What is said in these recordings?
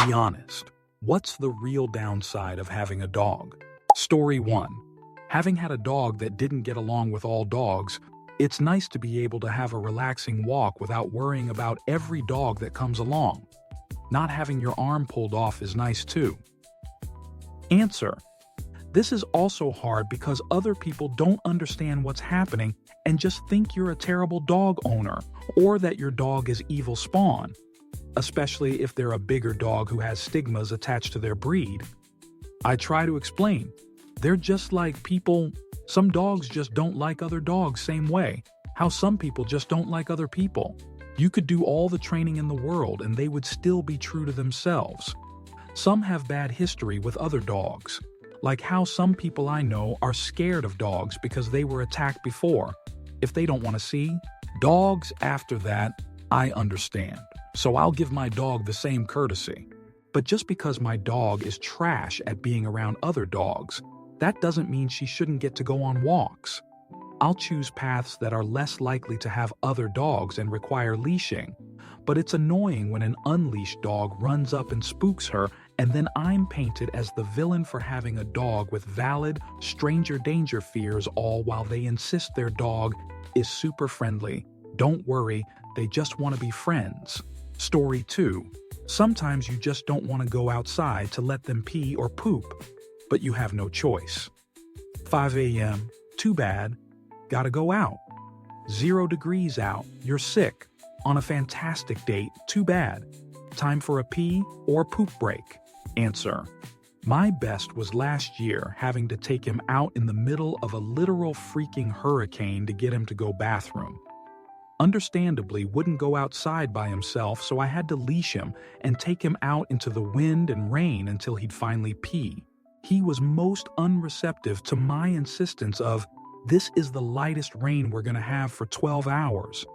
Be honest. What's the real downside of having a dog? Story 1. Having had a dog that didn't get along with all dogs, it's nice to be able to have a relaxing walk without worrying about every dog that comes along. Not having your arm pulled off is nice too. Answer. This is also hard because other people don't understand what's happening and just think you're a terrible dog owner or that your dog is evil spawn, especially if they're a bigger dog who has stigmas attached to their breed. I try to explain. They're just like people. Some dogs just don't like other dogs same way. How some people just don't like other people. You could do all the training in the world and they would still be true to themselves. Some have bad history with other dogs. Like how some people I know are scared of dogs because they were attacked before. If they don't want to see dogs after that, I understand. So I'll give my dog the same courtesy. But just because my dog is trash at being around other dogs, that doesn't mean she shouldn't get to go on walks. I'll choose paths that are less likely to have other dogs and require leashing. But it's annoying when an unleashed dog runs up and spooks her, and then I'm painted as the villain for having a dog with valid stranger danger fears, all while they insist their dog is super friendly. Don't worry, they just want to be friends. Story 2. Sometimes you just don't want to go outside to let them pee or poop, but you have no choice. 5 a.m. Too bad. Gotta go out. 0 degrees out. You're sick. On a fantastic date. Too bad. Time for a pee or poop break. Answer. My best was last year having to take him out in the middle of a literal freaking hurricane to get him to go bathroom. Understandably, wouldn't go outside by himself, so I had to leash him and take him out into the wind and rain until he'd finally pee. He was most unreceptive to my insistence of, this is the lightest rain we're gonna have for 12 hours,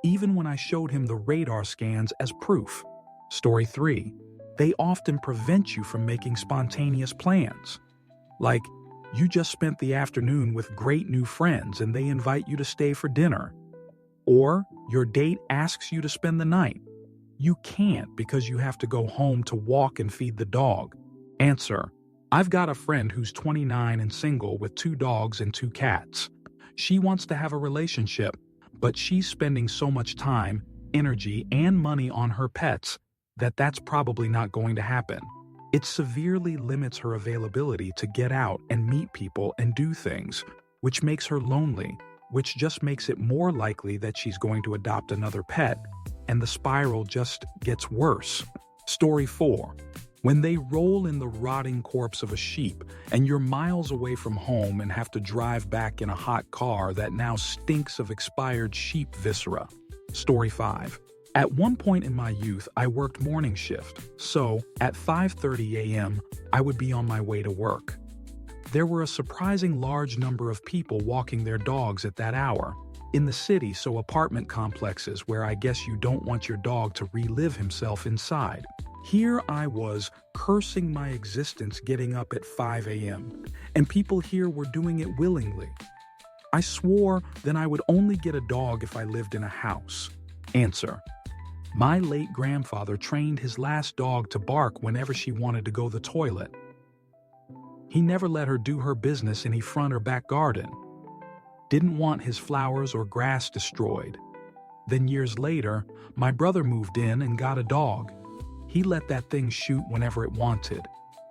even when I showed him the radar scans as proof. Story 3. They often prevent you from making spontaneous plans. Like, you just spent the afternoon with great new friends and they invite you to stay for dinner. Or your date asks you to spend the night. You can't because you have to go home to walk and feed the dog. Answer. I've got a friend who's 29 and single with 2 dogs and 2 cats. She wants to have a relationship, but she's spending so much time, energy, and money on her pets that that's probably not going to happen. It severely limits her availability to get out and meet people and do things, which makes her lonely, which just makes it more likely that she's going to adopt another pet, and the spiral just gets worse. Story 4. When they roll in the rotting corpse of a sheep and you're miles away from home and have to drive back in a hot car that now stinks of expired sheep viscera. Story 5. At one point in my youth, I worked morning shift, so at 5:30 a.m., I would be on my way to work. There were a surprising large number of people walking their dogs at that hour. In the city, so apartment complexes where I guess you don't want your dog to relive himself inside. Here I was, cursing my existence getting up at 5 a.m., and people here were doing it willingly. I swore then I would only get a dog if I lived in a house. Answer. My late grandfather trained his last dog to bark whenever she wanted to go to the toilet. He never let her do her business in his front or back garden. Didn't want his flowers or grass destroyed. Then years later, my brother moved in and got a dog. He let that thing shoot whenever it wanted.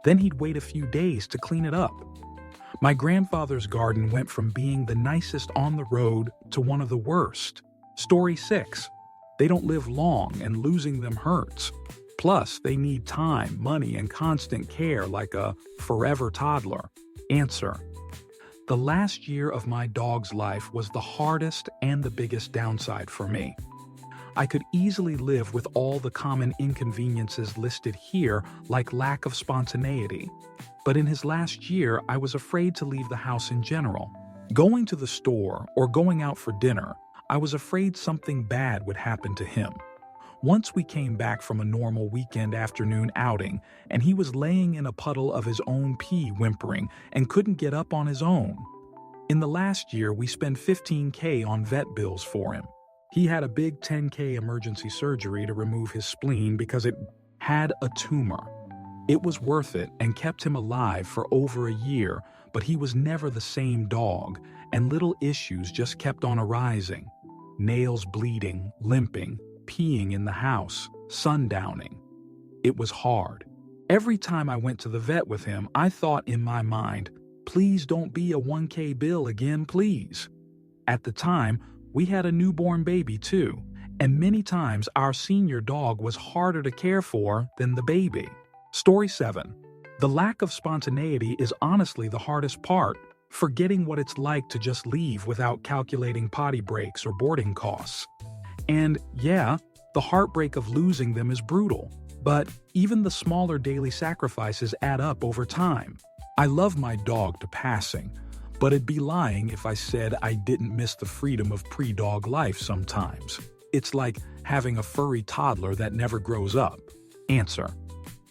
Then he'd wait a few days to clean it up. My grandfather's garden went from being the nicest on the road to one of the worst. Story 6. They don't live long and losing them hurts. Plus, they need time, money, and constant care like a forever toddler. Answer. The last year of my dog's life was the hardest and the biggest downside for me. I could easily live with all the common inconveniences listed here, like lack of spontaneity. But in his last year, I was afraid to leave the house in general. Going to the store or going out for dinner, I was afraid something bad would happen to him. Once we came back from a normal weekend afternoon outing, and he was laying in a puddle of his own pee whimpering and couldn't get up on his own. In the last year, we spent $15,000 on vet bills for him. He had a big $10,000 emergency surgery to remove his spleen because it had a tumor. It was worth it and kept him alive for over a year, but he was never the same dog, and little issues just kept on arising. Nails bleeding, limping, peeing in the house, sundowning. It was hard. Every time I went to the vet with him, I thought in my mind, please don't be a 1K bill again, please. At the time, we had a newborn baby too, and many times our senior dog was harder to care for than the baby. Story 7. The lack of spontaneity is honestly the hardest part, forgetting what it's like to just leave without calculating potty breaks or boarding costs. And yeah, the heartbreak of losing them is brutal, but even the smaller daily sacrifices add up over time. I love my dog to passing, but it'd be lying if I said I didn't miss the freedom of pre-dog life sometimes. It's like having a furry toddler that never grows up. Answer: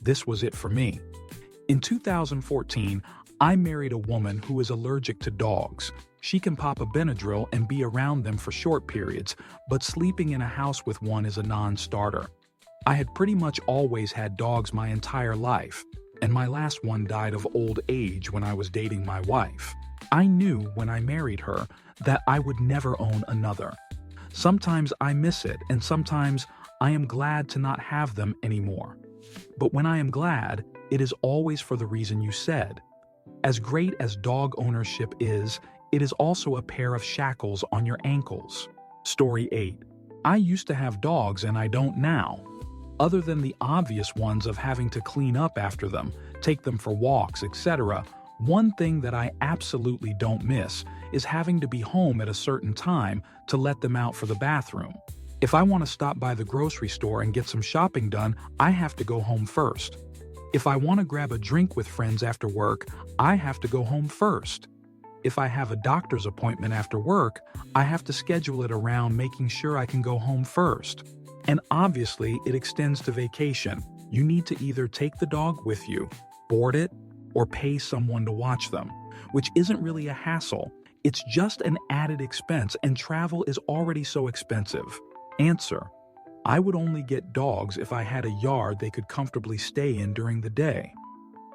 this was it for me. In 2014, I married a woman who is allergic to dogs. She can pop a Benadryl and be around them for short periods, but sleeping in a house with one is a non-starter. I had pretty much always had dogs my entire life, and my last one died of old age when I was dating my wife. I knew when I married her that I would never own another. Sometimes I miss it, and sometimes I am glad to not have them anymore. But when I am glad, it is always for the reason you said. As great as dog ownership is, it is also a pair of shackles on your ankles. Story 8. I used to have dogs and I don't now. Other than the obvious ones of having to clean up after them, take them for walks, etc., one thing that I absolutely don't miss is having to be home at a certain time to let them out for the bathroom. If I want to stop by the grocery store and get some shopping done, I have to go home first. If I want to grab a drink with friends after work, I have to go home first. If I have a doctor's appointment after work, I have to schedule it around making sure I can go home first. And obviously, it extends to vacation. You need to either take the dog with you, board it, or pay someone to watch them, which isn't really a hassle. It's just an added expense, and travel is already so expensive. Answer: I would only get dogs if I had a yard they could comfortably stay in during the day.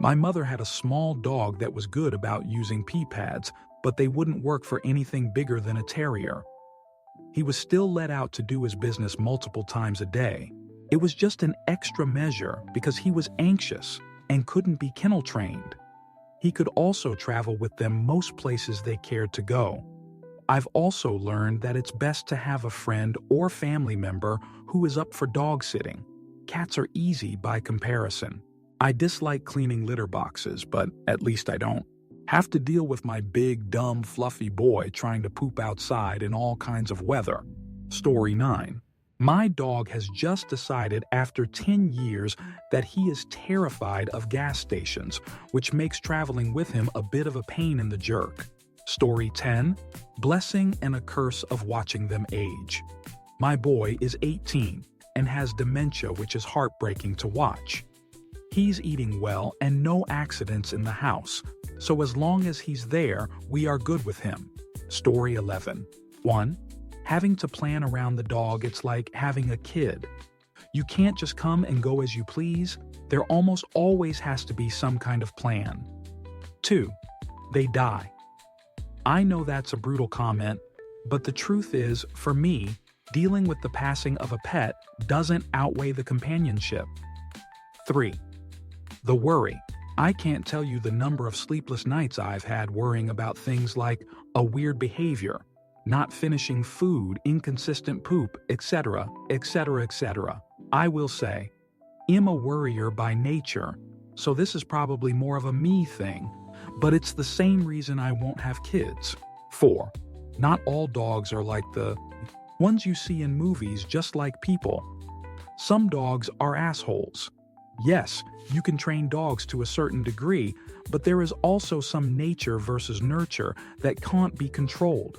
My mother had a small dog that was good about using pee pads, but they wouldn't work for anything bigger than a terrier. He was still let out to do his business multiple times a day. It was just an extra measure because he was anxious and couldn't be kennel trained. He could also travel with them most places they cared to go. I've also learned that it's best to have a friend or family member who is up for dog sitting. Cats are easy by comparison. I dislike cleaning litter boxes, but at least I don't have to deal with my big, dumb, fluffy boy trying to poop outside in all kinds of weather. Story 9. My dog has just decided after 10 years that he is terrified of gas stations, which makes traveling with him a bit of a pain in the jerk. Story 10. Blessing and a curse of watching them age. My boy is 18 and has dementia, which is heartbreaking to watch. He's eating well and no accidents in the house, so as long as he's there, we are good with him. Story 11. 1. Having to plan around the dog, it's like having a kid. You can't just come and go as you please. There almost always has to be some kind of plan. 2. They die. I know that's a brutal comment, but the truth is, for me, dealing with the passing of a pet doesn't outweigh the companionship. 3. The worry. I can't tell you the number of sleepless nights I've had worrying about things like a weird behavior, not finishing food, inconsistent poop, etc., etc., etc. I will say, I'm a worrier by nature, so this is probably more of a me thing, but it's the same reason I won't have kids. 4. Not all dogs are like the ones you see in movies, just like people. Some dogs are assholes. Yes, you can train dogs to a certain degree, but there is also some nature versus nurture that can't be controlled.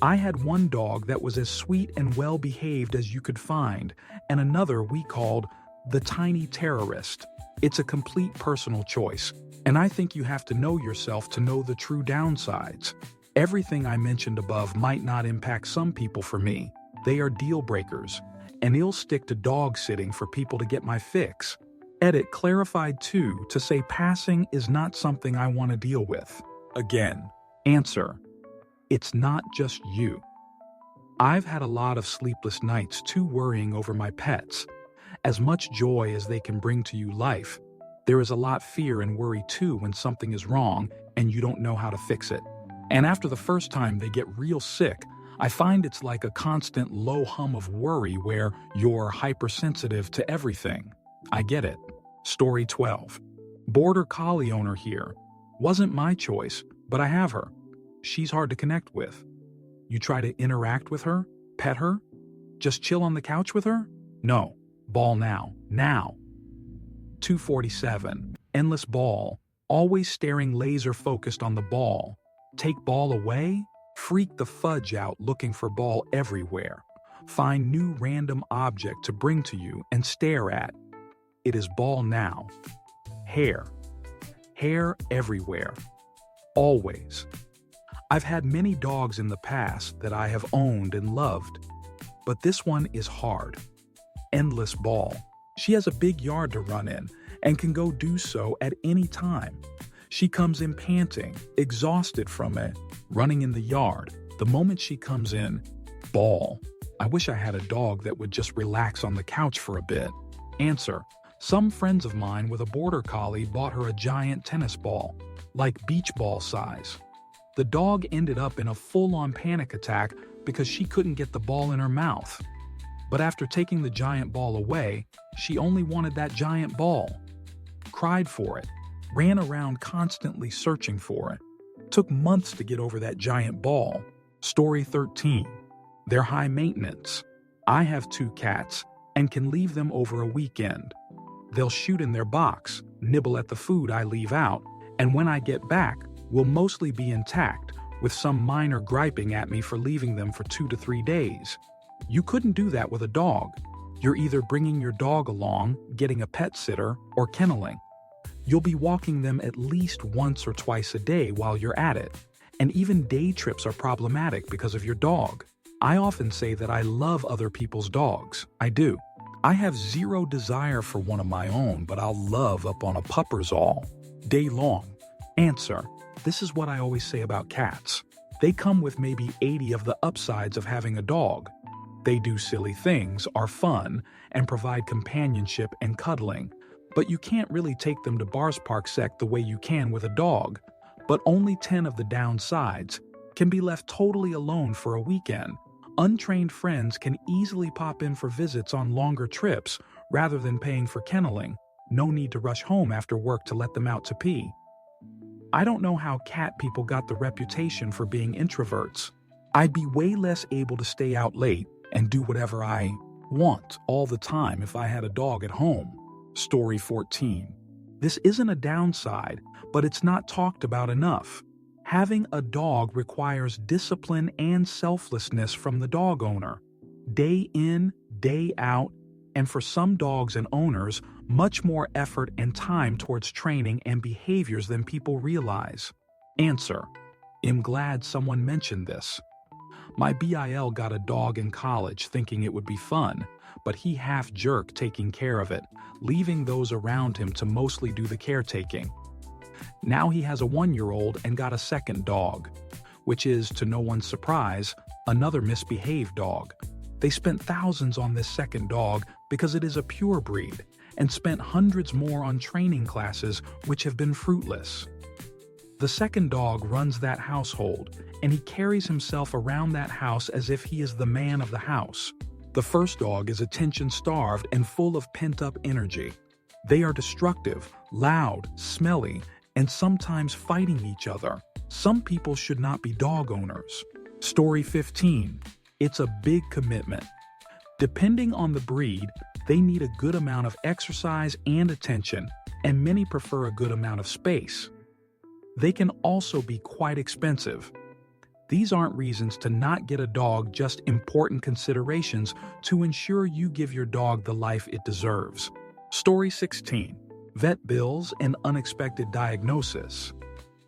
I had one dog that was as sweet and well-behaved as you could find, and another we called the tiny terrorist. It's a complete personal choice, and I think you have to know yourself to know the true downsides. Everything I mentioned above might not impact some people. For me, they are deal breakers, and I'll stick to dog sitting for people to get my fix. Edit clarified too to say passing is not something I want to deal with. Again, answer. It's not just you. I've had a lot of sleepless nights too worrying over my pets. As much joy as they can bring to you life, there is a lot fear and worry too when something is wrong and you don't know how to fix it. And after the first time they get real sick, I find it's like a constant low hum of worry where you're hypersensitive to everything. I get it. Story 12. Border Collie owner here. Wasn't my choice, but I have her. She's hard to connect with. You try to interact with her? Pet her? Just chill on the couch with her? No. Ball now. Now. 247. Endless ball. Always staring laser focused on the ball. Take ball away? Freak the fudge out looking for ball everywhere. Find new random object to bring to you and stare at. It is ball now. Hair. Hair everywhere. Always. I've had many dogs in the past that I have owned and loved, but this one is hard. Endless ball. She has a big yard to run in and can go do so at any time. She comes in panting, exhausted from it, running in the yard. The moment she comes in, ball. I wish I had a dog that would just relax on the couch for a bit. Answer. Some friends of mine with a border collie bought her a giant tennis ball, like beach ball size. The dog ended up in a full-on panic attack because she couldn't get the ball in her mouth. But after taking the giant ball away, she only wanted that giant ball. Cried for it, ran around constantly searching for it. Took months to get over that giant ball. Story 13. They're high maintenance. I have 2 cats and can leave them over a weekend. They'll shoot in their box, nibble at the food I leave out, and when I get back, will mostly be intact, with some minor griping at me for leaving them for 2 to 3 days. You couldn't do that with a dog. You're either bringing your dog along, getting a pet sitter, or kenneling. You'll be walking them at least once or twice a day while you're at it. And even day trips are problematic because of your dog. I often say that I love other people's dogs. I do. I have zero desire for one of my own, but I'll love up on a puppers all day long. Answer. This is what I always say about cats. They come with maybe 80 of the upsides of having a dog. They do silly things, are fun, and provide companionship and cuddling. But you can't really take them to Bars Park Sec the way you can with a dog. But only 10 of the downsides can be left totally alone for a weekend. Untrained friends can easily pop in for visits on longer trips rather than paying for kenneling. No need to rush home after work to let them out to pee. I don't know how cat people got the reputation for being introverts. I'd be way less able to stay out late and do whatever I want all the time if I had a dog at home. Story 14. This isn't a downside, but it's not talked about enough. Having a dog requires discipline and selflessness from the dog owner. Day in, day out, and for some dogs and owners, much more effort and time towards training and behaviors than people realize. Answer. I'm glad someone mentioned this. My BIL got a dog in college thinking it would be fun, but he half-jerked taking care of it, leaving those around him to mostly do the caretaking. Now he has a 1-year-old and got a second dog, which is, to no one's surprise, another misbehaved dog. They spent thousands on this second dog because it is a pure breed, and spent hundreds more on training classes which have been fruitless. The second dog runs that household, and he carries himself around that house as if he is the man of the house. The first dog is attention-starved and full of pent-up energy. They are destructive, loud, smelly, and sometimes fighting each other. Some people should not be dog owners. Story 15. It's a big commitment. Depending on the breed, they need a good amount of exercise and attention, and many prefer a good amount of space. They can also be quite expensive. These aren't reasons to not get a dog, just important considerations to ensure you give your dog the life it deserves. Story 16. Vet bills and unexpected diagnosis.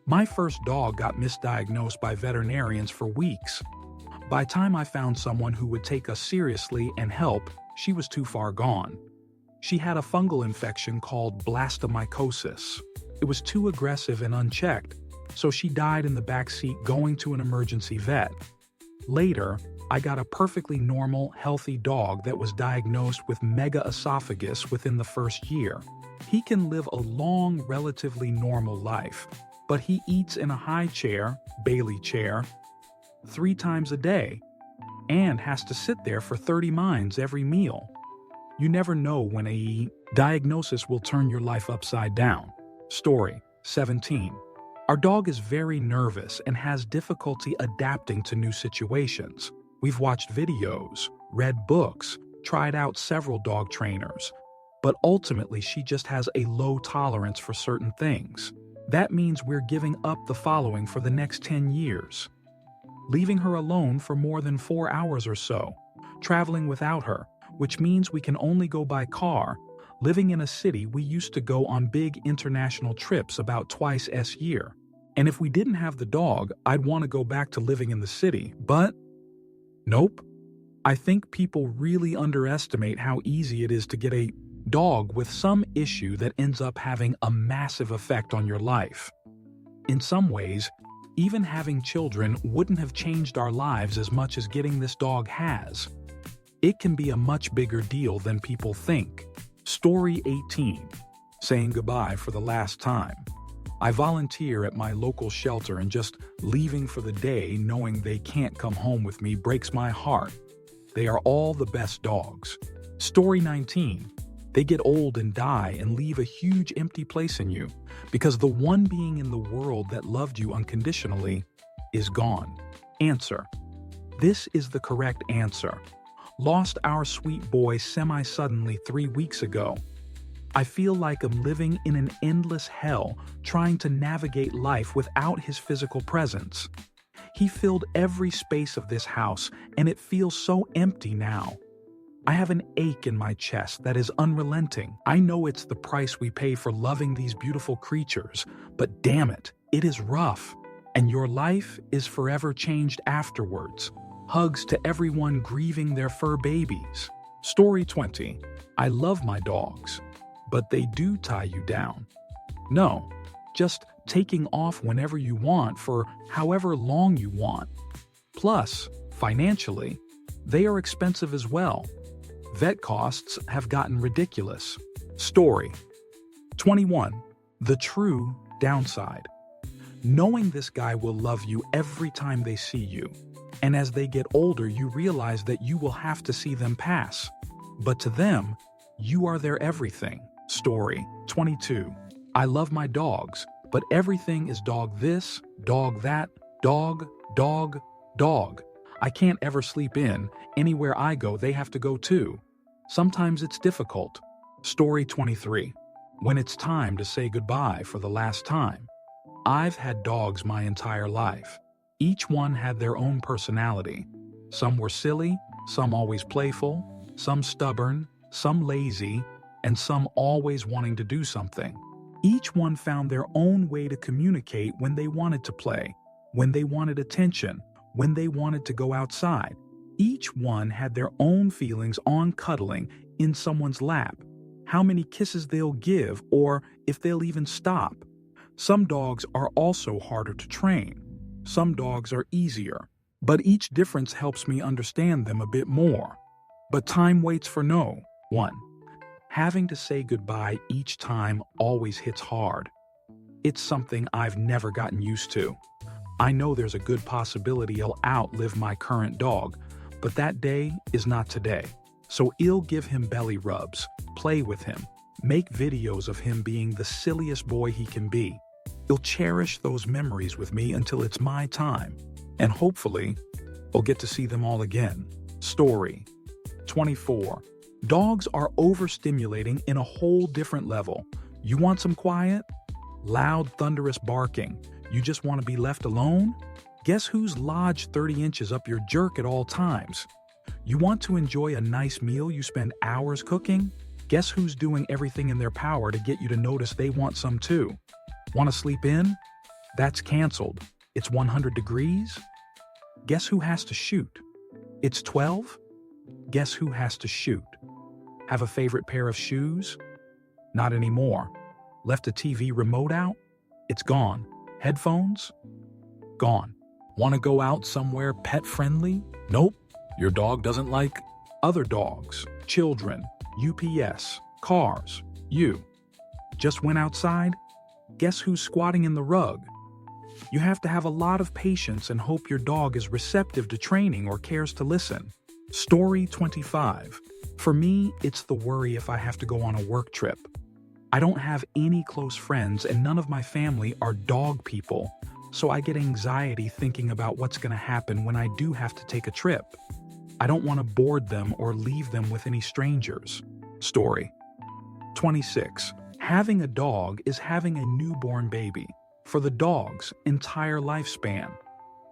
My first dog got misdiagnosed by veterinarians for weeks. By the time I found someone who would take us seriously and help, she was too far gone. She had a fungal infection called blastomycosis. It was too aggressive and unchecked, so she died in the back seat going to an emergency vet. Later, I got a perfectly normal, healthy dog that was diagnosed with megaesophagus within the first year. He can live a long, relatively normal life, but he eats in a high chair, Bailey chair, 3 times a day, and has to sit there for 30 minutes every meal. You never know when a diagnosis will turn your life upside down. Story 17. Our dog is very nervous and has difficulty adapting to new situations. We've watched videos, read books, tried out several dog trainers, but ultimately she just has a low tolerance for certain things. That means we're giving up the following for the next 10 years. Leaving her alone for more than 4 hours or so, traveling without her, which means we can only go by car, living in a city we used to go on big international trips about twice a year. And if we didn't have the dog, I'd want to go back to living in the city, but nope. I think people really underestimate how easy it is to get a dog with some issue that ends up having a massive effect on your life. In some ways, even having children wouldn't have changed our lives as much as getting this dog has. It can be a much bigger deal than people think. Story 18. Saying goodbye for the last time. I volunteer at my local shelter and just leaving for the day knowing they can't come home with me breaks my heart. They are all the best dogs. Story 19. They get old and die and leave a huge empty place in you because the one being in the world that loved you unconditionally is gone. Answer. This is the correct answer. Lost our sweet boy semi-suddenly 3 weeks ago. I feel like I'm living in an endless hell trying to navigate life without his physical presence. He filled every space of this house and it feels so empty now. I have an ache in my chest that is unrelenting. I know it's the price we pay for loving these beautiful creatures, but damn it, it is rough. And your life is forever changed afterwards. Hugs to everyone grieving their fur babies. Story 20. I love my dogs, but they do tie you down. No, just taking off whenever you want for however long you want. Plus, financially, they are expensive as well. Vet costs have gotten ridiculous. Story 21. The true downside. Knowing this guy will love you every time they see you. And as they get older, you realize that you will have to see them pass. But to them, you are their everything. Story 22. I love my dogs, but everything is dog this, dog that, dog, dog, dog. I can't ever sleep in. Anywhere I go, they have to go too. Sometimes it's difficult. Story 23. When it's time to say goodbye for the last time. I've had dogs my entire life. Each one had their own personality. Some were silly, some always playful, some stubborn, some lazy, and some always wanting to do something. Each one found their own way to communicate when they wanted to play, when they wanted attention, when they wanted to go outside. Each one had their own feelings on cuddling in someone's lap, how many kisses they'll give, or if they'll even stop. Some dogs are also harder to train. Some dogs are easier, but each difference helps me understand them a bit more. But time waits for no one. Having to say goodbye each time always hits hard. It's something I've never gotten used to. I know there's a good possibility I'll outlive my current dog, but that day is not today. So I'll give him belly rubs, play with him, make videos of him being the silliest boy he can be. He'll cherish those memories with me until it's my time, and hopefully, I'll get to see them all again. Story 24. Dogs are overstimulating in a whole different level. You want some quiet? Loud, thunderous barking. You just want to be left alone? Guess who's lodged 30 inches up your jerk at all times? You want to enjoy a nice meal you spend hours cooking? Guess who's doing everything in their power to get you to notice they want some too? Want to sleep in? That's canceled. It's 100 degrees? Guess who has to shoot? It's 12? Guess who has to shoot? Have a favorite pair of shoes? Not anymore. Left a TV remote out? It's gone. Headphones? Gone. Want to go out somewhere pet-friendly? Nope. Your dog doesn't like other dogs, children, UPS, cars, you. Just went outside? Guess who's squatting in the rug? You have to have a lot of patience and hope your dog is receptive to training or cares to listen. Story 25. For me, it's the worry if I have to go on a work trip. I don't have any close friends and none of my family are dog people, so I get anxiety thinking about what's going to happen when I do have to take a trip. I don't want to board them or leave them with any strangers. Story 26. Having a dog is having a newborn baby. For the dog's entire lifespan,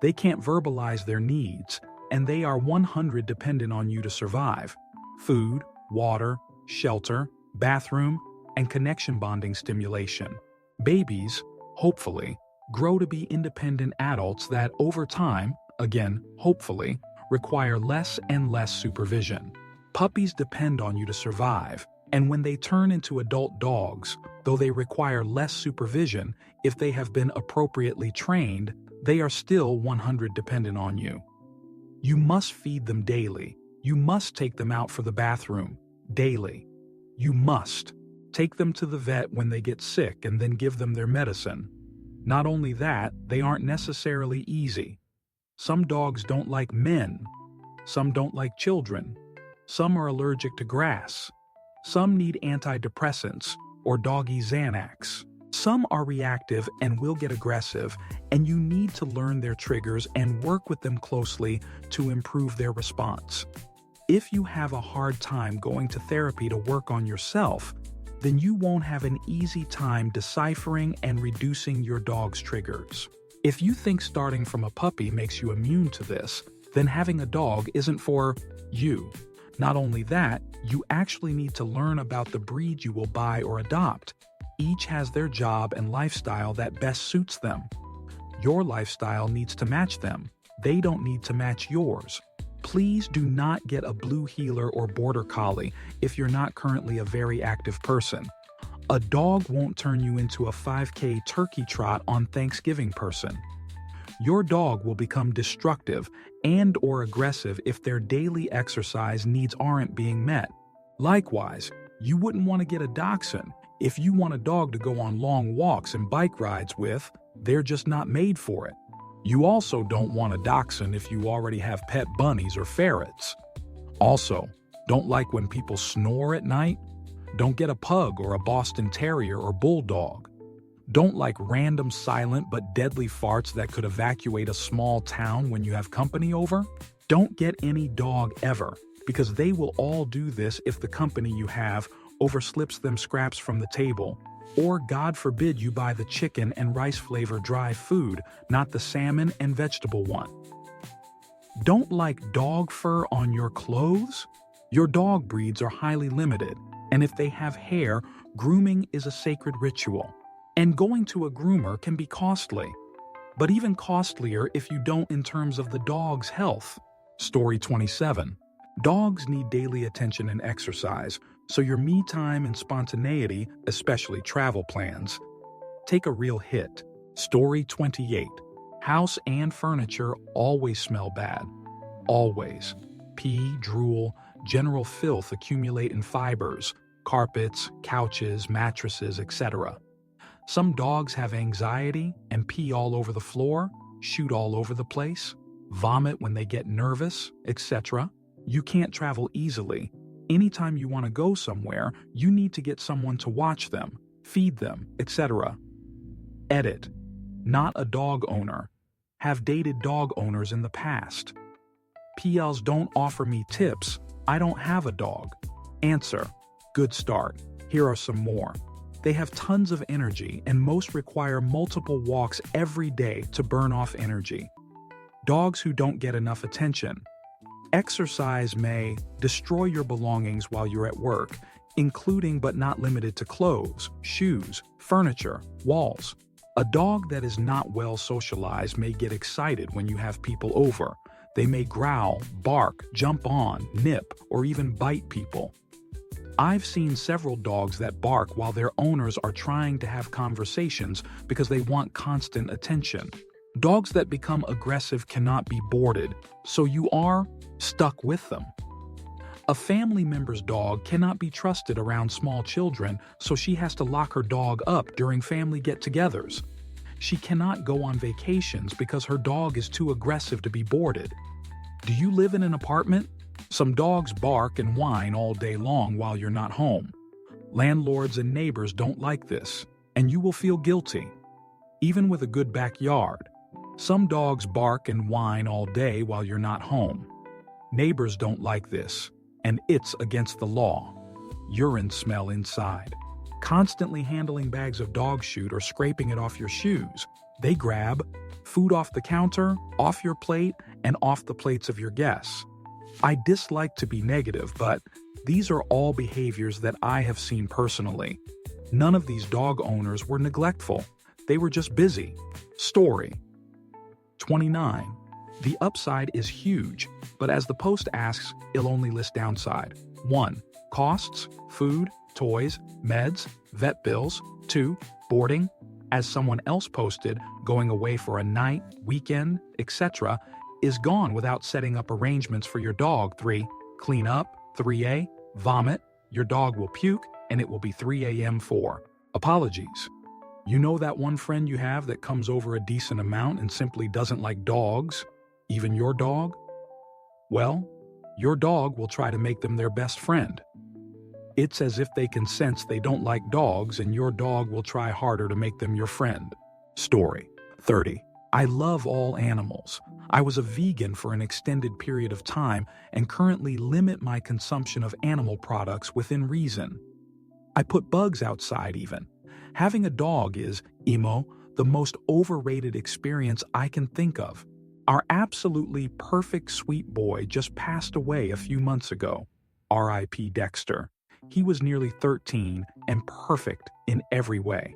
they can't verbalize their needs, and they are 100% dependent on you to survive. Food, water, shelter, bathroom, and connection bonding stimulation. Babies, hopefully, grow to be independent adults that over time, again, hopefully, require less and less supervision. Puppies depend on you to survive, and when they turn into adult dogs, though they require less supervision, if they have been appropriately trained, they are still 100% dependent on you. You must feed them daily. You must take them out for the bathroom daily. You must take them to the vet when they get sick and then give them their medicine. Not only that, they aren't necessarily easy. Some dogs don't like men. Some don't like children. Some are allergic to grass. Some need antidepressants or doggy Xanax. Some are reactive and will get aggressive, and you need to learn their triggers and work with them closely to improve their response. If you have a hard time going to therapy to work on yourself, then you won't have an easy time deciphering and reducing your dog's triggers. If you think starting from a puppy makes you immune to this, then having a dog isn't for you. Not only that, you actually need to learn about the breed you will buy or adopt. Each has their job and lifestyle that best suits them. Your lifestyle needs to match them. They don't need to match yours. Please do not get a blue heeler or border collie if you're not currently a very active person. A dog won't turn you into a 5K turkey trot on Thanksgiving person. Your dog will become destructive and or aggressive if their daily exercise needs aren't being met. Likewise, you wouldn't want to get a dachshund if you want a dog to go on long walks and bike rides with. They're just not made for it. You also don't want a dachshund if you already have pet bunnies or ferrets. Also, don't like when people snore at night. Don't get a pug or a Boston Terrier or bulldog. Don't like random silent but deadly farts that could evacuate a small town when you have company over. Don't get any dog ever, because they will all do this if the company you have overslips them scraps from the table, or God forbid you buy the chicken and rice flavor dry food, not the salmon and vegetable one. Don't like dog fur on your clothes? Your dog breeds are highly limited, and if they have hair, grooming is a sacred ritual. And going to a groomer can be costly, but even costlier if you don't in terms of the dog's health. Story 27. Dogs need daily attention and exercise, so your me time and spontaneity, especially travel plans, take a real hit. Story 28. House and furniture always smell bad. Always. Pee, drool, general filth accumulate in fibers, carpets, couches, mattresses, etc. Some dogs have anxiety and pee all over the floor, shoot all over the place, vomit when they get nervous, etc. You can't travel easily. Anytime you want to go somewhere, you need to get someone to watch them, feed them, etc. Edit. Not a dog owner. Have dated dog owners in the past. PLs don't offer me tips. I don't have a dog. Answer. Good start. Here are some more. They have tons of energy and most require multiple walks every day to burn off energy. Dogs who don't get enough attention. Exercise may destroy your belongings while you're at work, including but not limited to clothes, shoes, furniture, walls. A dog that is not well socialized may get excited when you have people over. They may growl, bark, jump on, nip, or even bite people. I've seen several dogs that bark while their owners are trying to have conversations because they want constant attention. Dogs that become aggressive cannot be boarded, so you are stuck with them. A family member's dog cannot be trusted around small children, so she has to lock her dog up during family get-togethers. She cannot go on vacations because her dog is too aggressive to be boarded. Do you live in an apartment? Some dogs bark and whine all day long while you're not home. Landlords and neighbors don't like this, and you will feel guilty. Even with a good backyard, some dogs bark and whine all day while you're not home. Neighbors don't like this, and it's against the law. Urine smell inside. Constantly handling bags of dog shit or scraping it off your shoes. They grab food off the counter, off your plate, and off the plates of your guests. I dislike to be negative, but these are all behaviors that I have seen personally. None of these dog owners were neglectful. They were just busy. Story 29. The upside is huge, but as the post asks, it'll only list downside. 1. Costs, food, toys, meds, vet bills. 2. Boarding. As someone else posted, going away for a night, weekend, etc. is gone without setting up arrangements for your dog. 3. Clean up. 3A. Vomit. Your dog will puke, and it will be 3 a.m. 4. Apologies. You know that one friend you have that comes over a decent amount and simply doesn't like dogs, even your dog? Well, your dog will try to make them their best friend. It's as if they can sense they don't like dogs, and your dog will try harder to make them your friend. Story 30. I love all animals. I was a vegan for an extended period of time and currently limit my consumption of animal products within reason. I put bugs outside even. Having a dog is, the most overrated experience I can think of. Our absolutely perfect sweet boy just passed away a few months ago. R.I.P. Dexter. He was nearly 13 and perfect in every way.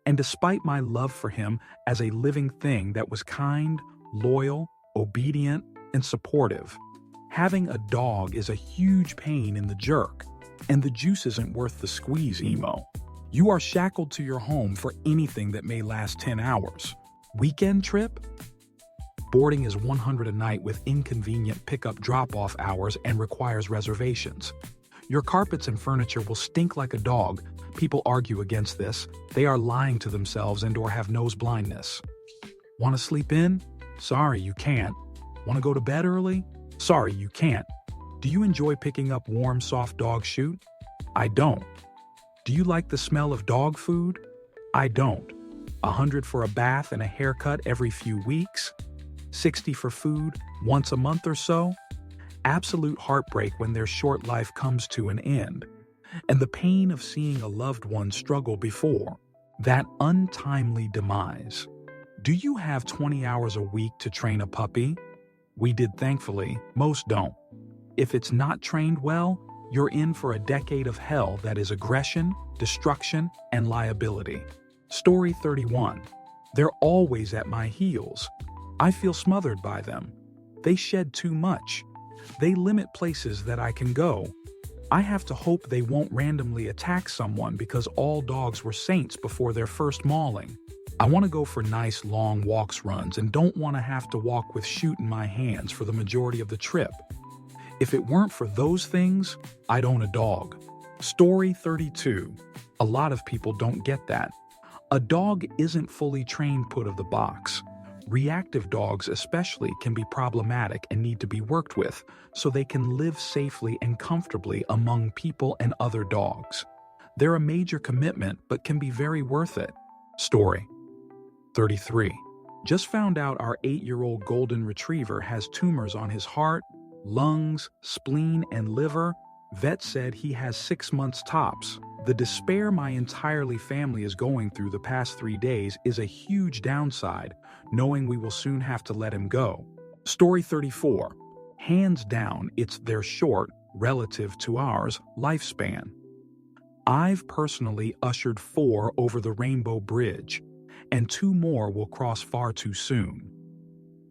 And despite my love for him as a living thing that was kind, loyal, obedient, and supportive, having a dog is a huge pain in the jerk, and the juice isn't worth the squeeze, You are shackled to your home for anything that may last 10 hours. Weekend trip? Boarding is $100 a night with inconvenient pickup drop-off hours and requires reservations. Your carpets and furniture will stink like a dog. People argue against this. They are lying to themselves and/or have nose blindness. Want to sleep in? Sorry, you can't. Want to go to bed early? Sorry, you can't. Do you enjoy picking up warm, soft dog shit? I don't. Do you like the smell of dog food? I don't. 100 for a bath and a haircut every few weeks? 60 for food once a month or so? Absolute heartbreak when their short life comes to an end. And the pain of seeing a loved one struggle before that untimely demise. Do you have 20 hours a week to train a puppy? We did, thankfully. Most don't. If it's not trained well, you're in for a decade of hell that is aggression, destruction, and liability. Story 31. They're always at my heels. I feel smothered by them. They shed too much. They limit places that I can go. I have to hope they won't randomly attack someone because all dogs were saints before their first mauling. I want to go for nice long walks runs and don't want to have to walk with shit in my hands for the majority of the trip. If it weren't for those things, I'd own a dog. Story 32. A lot of people don't get that. A dog isn't fully trained put of the box. Reactive dogs especially can be problematic and need to be worked with so they can live safely and comfortably among people and other dogs. They're a major commitment but can be very worth it. Story 33. Just found out our 8-year-old golden retriever has tumors on his heart, lungs, spleen, and liver. Vet said he has 6 months tops. The despair my entirely family is going through the past 3 days is a huge downside, knowing we will soon have to let him go. Story 34. Hands down, it's their short, relative to ours, lifespan. I've personally ushered 4 over the Rainbow Bridge, and 2 more will cross far too soon.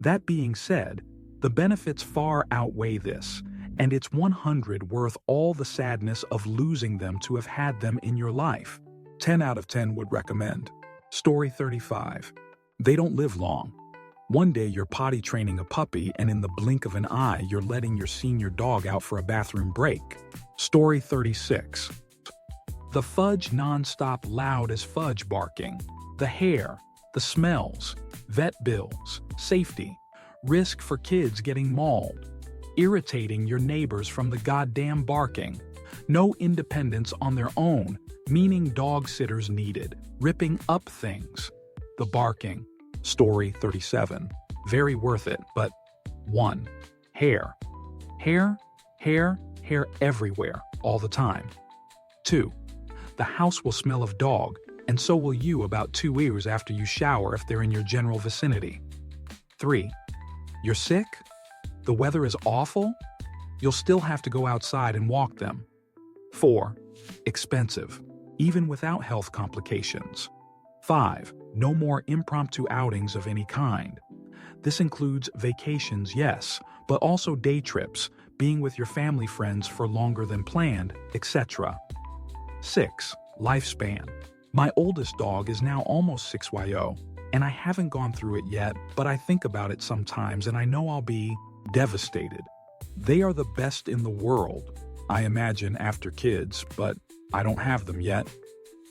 That being said, the benefits far outweigh this, and it's 100 worth all the sadness of losing them to have had them in your life. 10 out of 10 would recommend. Story 35. They don't live long. One day you're potty training a puppy and in the blink of an eye you're letting your senior dog out for a bathroom break. Story 36. The fudge nonstop loud as fudge barking. The hair, the smells, vet bills, safety, risk for kids getting mauled. Irritating your neighbors from the goddamn barking. No independence on their own, meaning dog sitters needed. Ripping up things. The barking. Story 37. Very worth it, but 1. Hair. Hair, hair, hair everywhere, all the time. 2. The house will smell of dog, and so will you about 2 years after you shower if they're in your general vicinity. 3. You're sick? The weather is awful? You'll still have to go outside and walk them. 4. Expensive, even without health complications. 5. No more impromptu outings of any kind. This includes vacations, yes, but also day trips, being with your family friends for longer than planned, etc. 6. Lifespan. My oldest dog is now almost 6 and I haven't gone through it yet, but I think about it sometimes and I know I'll be devastated. They are the best in the world, I imagine, after kids, but I don't have them yet.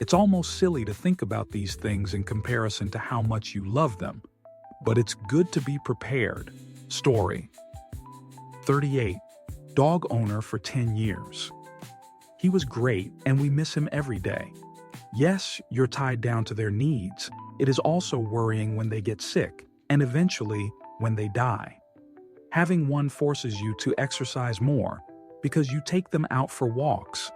It's almost silly to think about these things in comparison to how much you love them, but it's good to be prepared. Story 38. Dog owner for 10 years. He was great and we miss him every day. Yes, you're tied down to their needs. It is also worrying when they get sick and eventually when they die. Having one forces you to exercise more because you take them out for walks.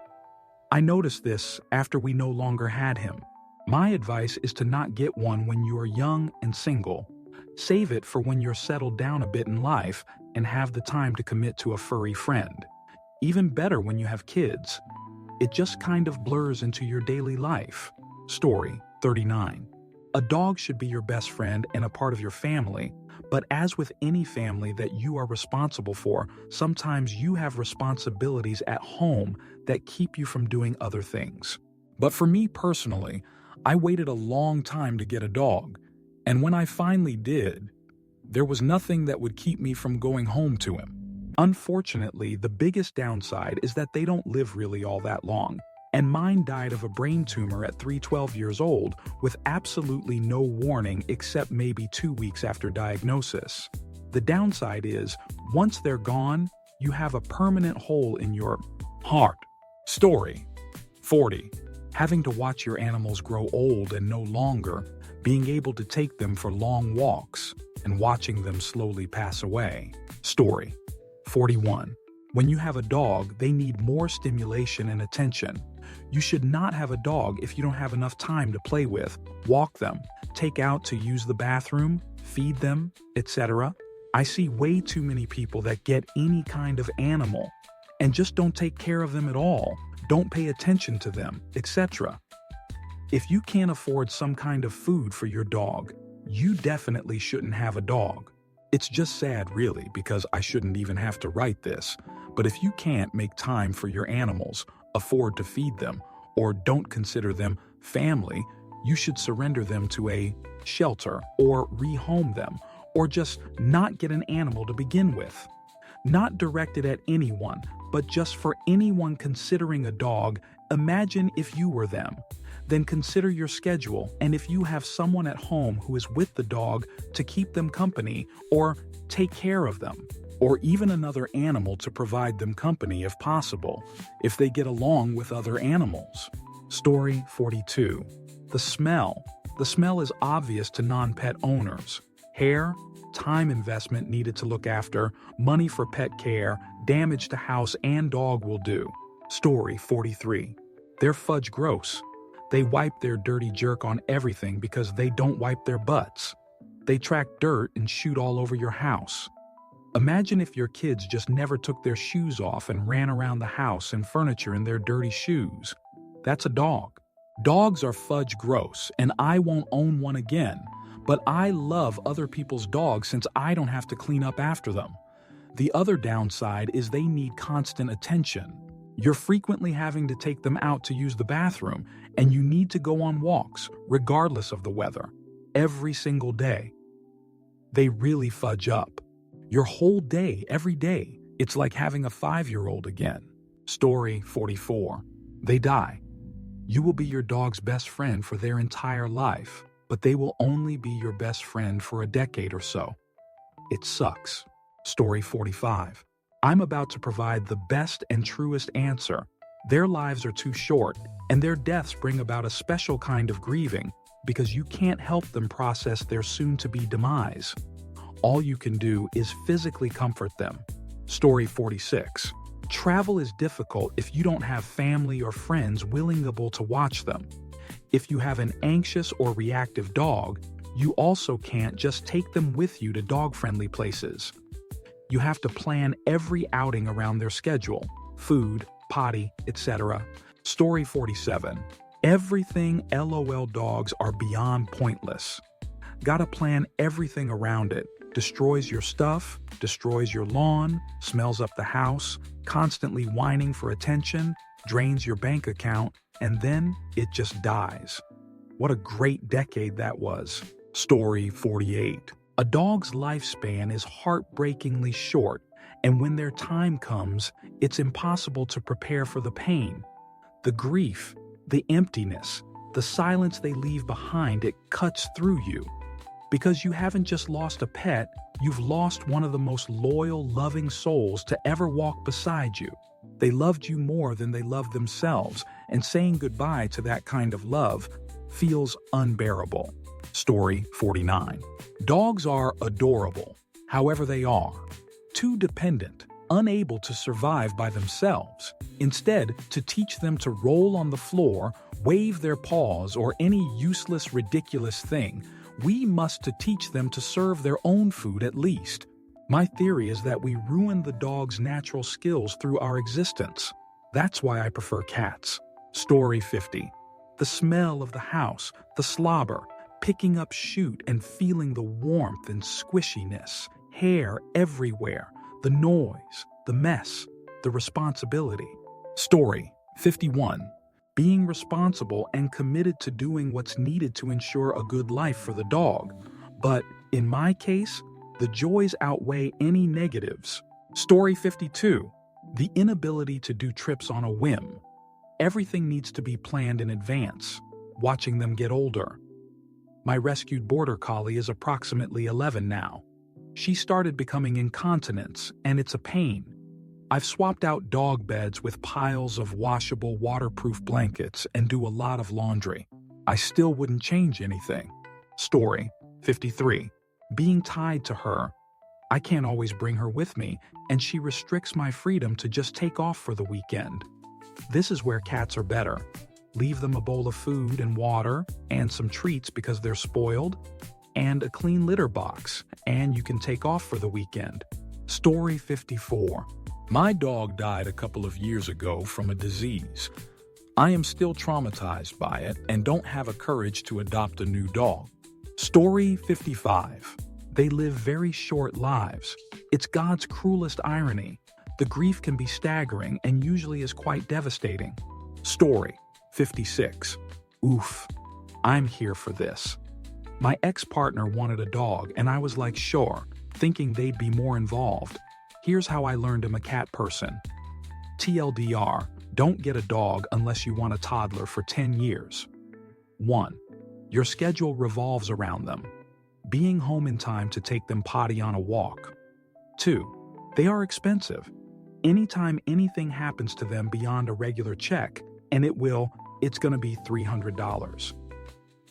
I noticed this after we no longer had him. My advice is to not get one when you are young and single. Save it for when you're settled down a bit in life and have the time to commit to a furry friend. Even better when you have kids. It just kind of blurs into your daily life. Story 39. A dog should be your best friend and a part of your family, but as with any family that you are responsible for, sometimes you have responsibilities at home that keep you from doing other things. But for me personally, I waited a long time to get a dog, and when I finally did, there was nothing that would keep me from going home to him. Unfortunately, the biggest downside is that they don't live really all that long, and mine died of a brain tumor at 12 years old with absolutely no warning except maybe 2 weeks after diagnosis. The downside is, once they're gone, you have a permanent hole in your heart. Story 40. Having to watch your animals grow old and no longer, being able to take them for long walks, and watching them slowly pass away. Story 41. When you have a dog, they need more stimulation and attention. You should not have a dog if you don't have enough time to play with, walk them, take out to use the bathroom, feed them, etc. I see way too many people that get any kind of animal and just don't take care of them at all, don't pay attention to them, etc. If you can't afford some kind of food for your dog, you definitely shouldn't have a dog. It's just sad, really, because I shouldn't even have to write this. But if you can't make time for your animals, afford to feed them, or don't consider them family, you should surrender them to a shelter or rehome them, or just not get an animal to begin with. Not directed at anyone, but just for anyone considering a dog. Imagine if you were them. Then consider your schedule, and if you have someone at home who is with the dog to keep them company or take care of them, or even another animal to provide them company if possible, if they get along with other animals. Story 42. The smell. The smell is obvious to non-pet owners. Hair, time investment needed to look after, money for pet care, damage to house and dog will do. Story 43. They're fudge gross. They wipe their dirty jerk on everything because they don't wipe their butts. They track dirt and shoot all over your house. Imagine if your kids just never took their shoes off and ran around the house and furniture in their dirty shoes. That's a dog. Dogs are fudge gross, and I won't own one again, but I love other people's dogs since I don't have to clean up after them. The other downside is they need constant attention. You're frequently having to take them out to use the bathroom, and you need to go on walks, regardless of the weather, every single day. They really fudge up. Your whole day, every day, it's like having a 5-year-old again. Story 44. They die. You will be your dog's best friend for their entire life, but they will only be your best friend for a decade or so. It sucks. Story 45. I'm about to provide the best and truest answer. Their lives are too short, and their deaths bring about a special kind of grieving because you can't help them process their soon-to-be demise. All you can do is physically comfort them. Story 46. Travel is difficult if you don't have family or friends able to watch them. If you have an anxious or reactive dog, you also can't just take them with you to dog-friendly places. You have to plan every outing around their schedule, food, potty, etc. Story 47. Everything LOL dogs are beyond pointless. Gotta plan everything around it. Destroys your stuff, destroys your lawn, smells up the house, constantly whining for attention, drains your bank account, and then it just dies. What a great decade that was. Story 48. A dog's lifespan is heartbreakingly short, and when their time comes, it's impossible to prepare for the pain, the grief, the emptiness, the silence they leave behind. It cuts through you. Because you haven't just lost a pet, you've lost one of the most loyal, loving souls to ever walk beside you. They loved you more than they loved themselves, and saying goodbye to that kind of love feels unbearable. Story 49. Dogs are adorable, however they are. Too dependent, unable to survive by themselves. Instead, to teach them to roll on the floor, wave their paws, or any useless, ridiculous thing, we must teach them to serve their own food at least. My theory is that we ruin the dog's natural skills through our existence. That's why I prefer cats. Story 50. The smell of the house, the slobber, picking up shoot and feeling the warmth and squishiness, hair everywhere, the noise, the mess, the responsibility. Story 51. Being responsible and committed to doing what's needed to ensure a good life for the dog. But in my case, the joys outweigh any negatives. Story 52. The inability to do trips on a whim. Everything needs to be planned in advance, watching them get older. My rescued border collie is approximately 11 now. She started becoming incontinent, and it's a pain. I've swapped out dog beds with piles of washable, waterproof blankets and do a lot of laundry. I still wouldn't change anything. Story 53. Being tied to her. I can't always bring her with me, and she restricts my freedom to just take off for the weekend. This is where cats are better. Leave them a bowl of food and water, and some treats because they're spoiled, and a clean litter box, and you can take off for the weekend. Story 54. My dog died a couple of years ago from a disease. I am still traumatized by it and don't have the courage to adopt a new dog. Story 55. They live very short lives. It's God's cruelest irony. The grief can be staggering and usually is quite devastating. Story 56. Oof. I'm here for this. My ex-partner wanted a dog and I was like, sure, thinking they'd be more involved. Here's how I learned I'm a cat person. TLDR, don't get a dog unless you want a toddler for 10 years. 1. Your schedule revolves around them. Being home in time to take them potty on a walk. 2. They are expensive. Anytime anything happens to them beyond a regular check, and it's gonna be $300.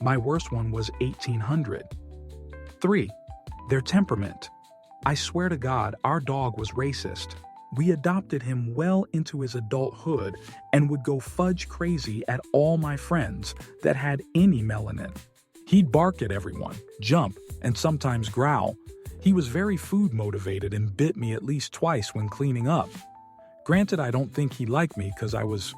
My worst one was $1,800. 3. Their temperament. I swear to God, our dog was racist. We adopted him well into his adulthood and would go fudge crazy at all my friends that had any melanin. He'd bark at everyone, jump, and sometimes growl. He was very food motivated and bit me at least twice when cleaning up. Granted, I don't think he liked me because I was